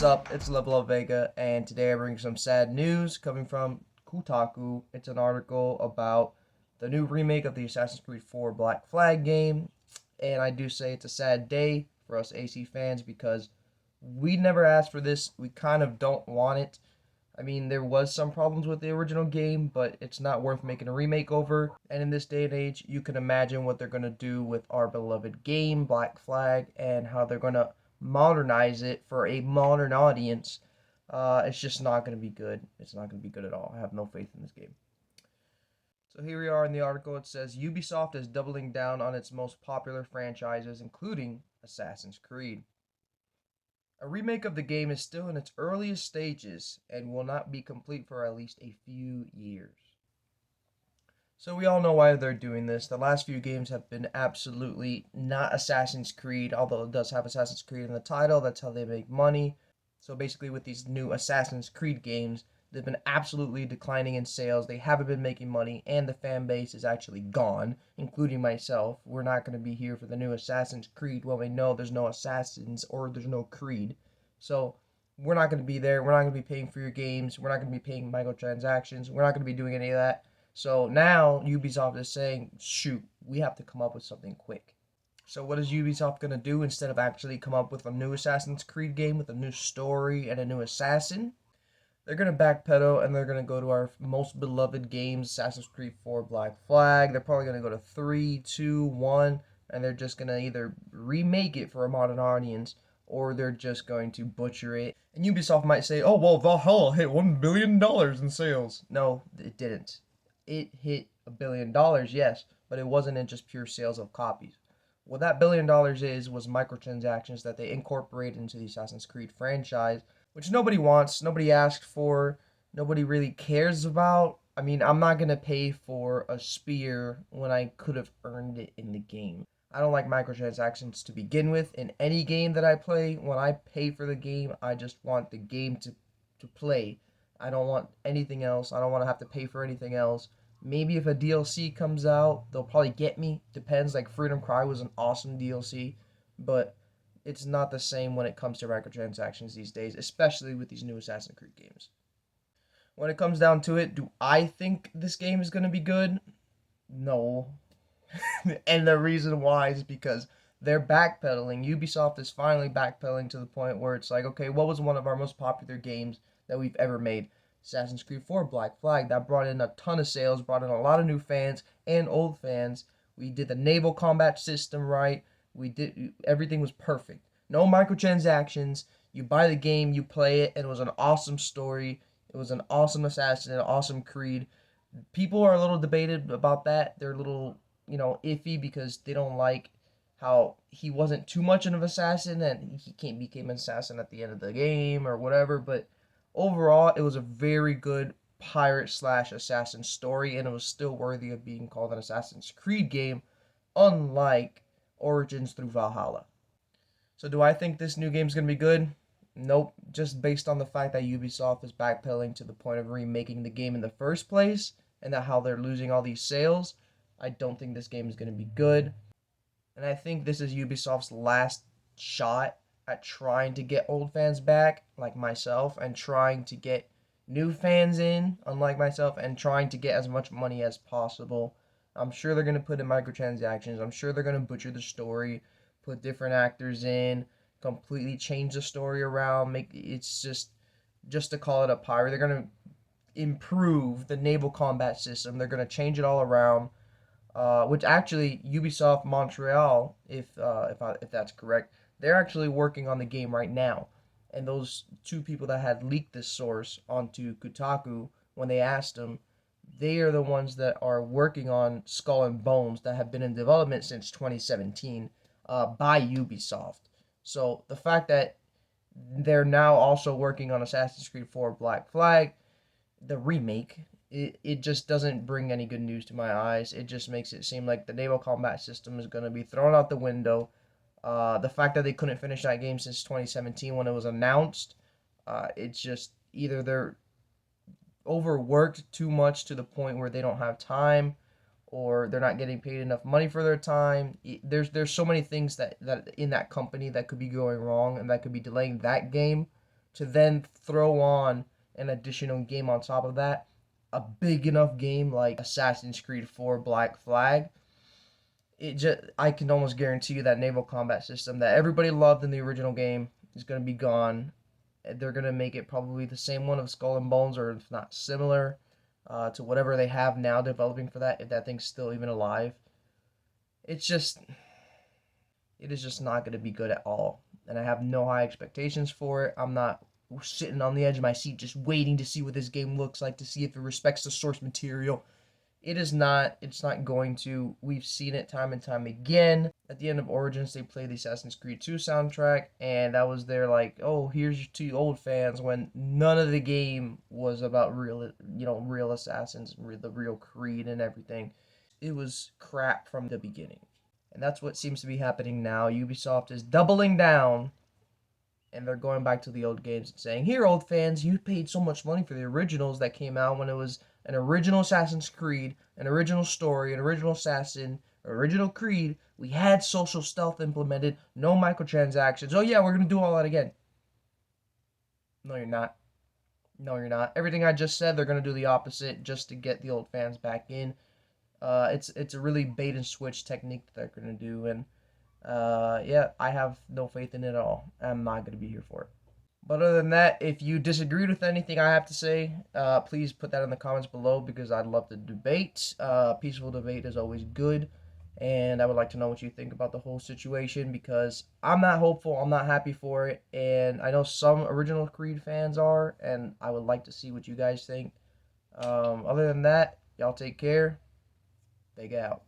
What's up? It's Level Up Vega, and today I bring some sad news coming from Kotaku. It's an article about the new remake of the Assassin's Creed 4 Black Flag game, and I do say it's a sad day for us AC fans because we never asked for this. We kind of don't want it. I mean, there was some problems with the original game, but it's not worth making a remake over. And in this day and age, you can imagine what they're going to do with our beloved game, Black Flag, and how they're going to modernize it for a modern audience. It's just not going to be good. It's not going to be good at all. I have no faith in this game. So here we are in the article. It says Ubisoft is doubling down on its most popular franchises, including Assassin's Creed. A remake of the game is still in its earliest stages and will not be complete for at least a few years. So we all know why they're doing this. The last few games have been absolutely not Assassin's Creed, although it does have Assassin's Creed in the title. That's how they make money. So basically with these new Assassin's Creed games, they've been absolutely declining in sales. They haven't been making money, and the fan base is actually gone, including myself. We're not going to be here for the new Assassin's Creed when we know there's no Assassins or there's no Creed. So we're not going to be there. We're not going to be paying for your games. We're not going to be paying microtransactions. We're not going to be doing any of that. So now Ubisoft is saying, shoot, we have to come up with something quick. So what is Ubisoft going to do instead of actually come up with a new Assassin's Creed game with a new story and a new assassin? They're going to backpedal and they're going to go to our most beloved games, Assassin's Creed 4 Black Flag. They're probably going to go to 3, 2, 1, and they're just going to either remake it for a modern audience or they're just going to butcher it. And Ubisoft might say, oh, well, Valhalla hit $1 billion in sales. No, it didn't. It hit $1 billion, yes, but it wasn't in just pure sales of copies. What that $1 billion was microtransactions that they incorporated into the Assassin's Creed franchise, which nobody wants, nobody asked for, nobody really cares about. I mean, I'm not going to pay for a spear when I could have earned it in the game. I don't like microtransactions to begin with. In any game that I play, when I pay for the game, I just want the game to play. I don't want anything else. I don't want to have to pay for anything else. Maybe if a DLC comes out, they'll probably get me. Depends. Like Freedom Cry was an awesome DLC, but it's not the same when it comes to microtransactions these days, especially with these new Assassin's Creed games. When it comes down to it, do I think this game is going to be good? No. And the reason why is because they're backpedaling. Ubisoft is finally backpedaling to the point where it's like, okay, what was one of our most popular games that we've ever made? Assassin's Creed 4 Black Flag. That brought in a ton of sales, brought in a lot of new fans and old fans. We did the naval combat system right. We did everything was perfect. No microtransactions. You buy the game, you play it, and it was an awesome story. It was an awesome assassin, an awesome Creed. People are a little debated about that. They're a little, iffy because they don't like how he wasn't too much of an assassin and he became an assassin at the end of the game or whatever. But overall, it was a very good pirate slash assassin story, and it was still worthy of being called an Assassin's Creed game, unlike Origins through Valhalla. So do I think this new game's gonna be good? Nope. Just based on the fact that Ubisoft is backpedaling to the point of remaking the game in the first place, and that how they're losing all these sales, I don't think this game is gonna be good. And I think this is Ubisoft's last shot at trying to get old fans back, like myself, and trying to get new fans in, unlike myself, and trying to get as much money as possible. I'm sure they're going to put in microtransactions. I'm sure they're going to butcher the story, put different actors in, completely change the story around, make it's just to call it a pirate. They're going to improve the naval combat system. They're going to change it all around. Which actually Ubisoft Montreal, if that's correct, they're actually working on the game right now. And those two people that had leaked this source onto Kotaku, when they asked them, they are the ones that are working on Skull and Bones that have been in development since 2017 by Ubisoft. So the fact that they're now also working on Assassin's Creed 4 Black Flag, the remake, it just doesn't bring any good news to my eyes. It just makes it seem like the naval combat system is going to be thrown out the window. The fact that they couldn't finish that game since 2017 when it was announced, it's just either they're overworked too much to the point where they don't have time, or they're not getting paid enough money for their time. There's so many things that in that company that could be going wrong and that could be delaying that game. to then throw on an additional game on top of that, a big enough game like Assassin's Creed 4 Black Flag, it just I can almost guarantee you that naval combat system that everybody loved in the original game is going to be gone. They're going to make it probably the same one of Skull and Bones, or if not similar to whatever they have now developing for that, if that thing's still even alive. It's just, it is just not going to be good at all. And I have no high expectations for it. I'm not sitting on the edge of my seat just waiting to see what this game looks like, to see if it respects the source material. It is not. It's not going to. We've seen it time and time again. At the end of Origins, they played the Assassin's Creed 2 soundtrack, and that was their like, oh, here's to you old fans, when none of the game was about real, real assassins, the real Creed and everything. It was crap from the beginning. And that's what seems to be happening now. Ubisoft is doubling down, and they're going back to the old games and saying, here, old fans, you paid so much money for the originals that came out when it was an original Assassin's Creed, an original story, an original assassin, original Creed. We had social stealth implemented, no microtransactions. Oh, yeah, we're going to do all that again. No, you're not. No, you're not. Everything I just said, they're going to do the opposite just to get the old fans back in. It's a really bait and switch technique that they're going to do, and yeah, I have no faith in it at all. I'm not going to be here for it. But other than that, if you disagreed with anything I have to say, please put that in the comments below, because I'd love to debate. Peaceful debate is always good. And I would like to know what you think about the whole situation, because I'm not hopeful. I'm not happy for it. And I know some original Creed fans are. And I would like to see what you guys think. Other than that, y'all take care. Big out.